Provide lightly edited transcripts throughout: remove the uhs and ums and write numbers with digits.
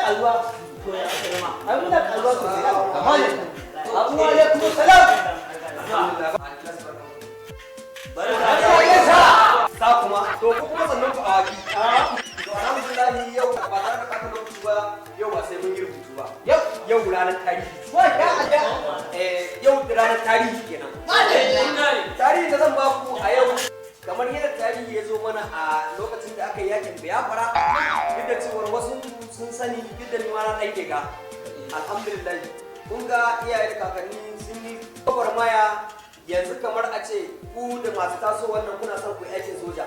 karuwa to ya kalma ai muna karuwa sosai Abu alaikum salam sa kuma to ko kuma sannan ku awaki to alhamdulillah yau ba tare da kaka lokaci ba yau ba sai mun yi rubutu ba yau ranar tarihi yau ranar tarihi kenan tarihi da zan ba ku a yau kamar yadda tarihi ya zo mana a lokacin da aka yi yakin Biafra duk da cewar wasu sun sani duk da ma na ɗan ga alhamdulillah kun ga iyaye da kakanni sun yi gwagwarmaya yanzu kamar a ce ku da masu taso wannan kuna son ku yi aikin soja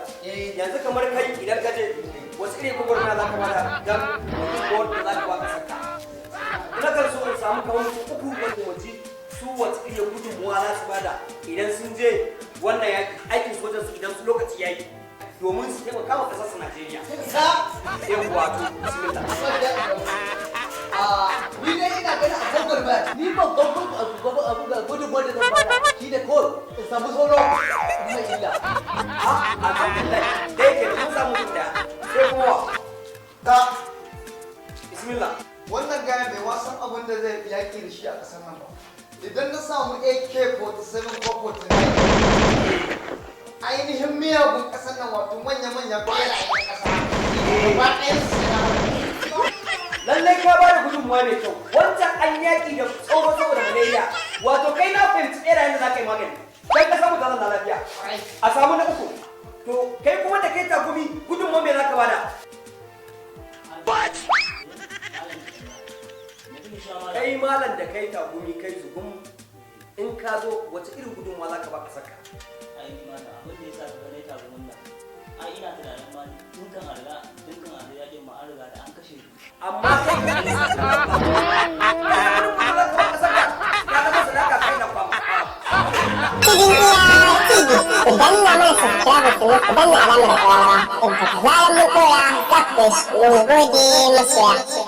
yanzu kamar kai idan ka je wasu irin gwagwarmaya za ka bada don mutum da za ka ba ka saka ina kan so in samu kamar mutum uku wanda waje su wasu irin gudunmuwa za su bada idan sun je wannan aikin sojan su idan su lokaci ya yi domin su taimaka wa kasar su Najeriya. Yan wato bismillah. Ni dai ina ganin a tabbar ba ni babban gudunmuwa da zan bada shi da kawai in samu solo mai illa. Alhamdulillah dai ke mun samu fita sai kuma ka bismillah. wannan gaya bai wasan abin da zai yaki da shi a ƙasar nan ba. Idan na samu AK-47 ko 49 ainihin miyagun ƙasar nan wato manya-manyan ɓerayen ƙasa ba ɗayan su na lallai ka ba da gudunmuwa mai kyau wancan an yaƙi da tsoro saboda malaria wato kai na fahimci ɓerayen da za ka yi magani kai ka samu zazan na lafiya a samu na uku to kai kuma da kai takumi gudunmuwa mai za ka bada kai malam da kai takumi kai zugum in ka zo wace irin gudunmuwa za ka ba ka saka ai mana abin da ya sa ka ne tagumin nan ai ina tunanin ma dinkan arga yakin ma an riga da an kashe su amma kai ka Ku danna mana subscribe ku danna alamar ƙararrawa in ka zarar mun ɗora za ku mun gode masoya.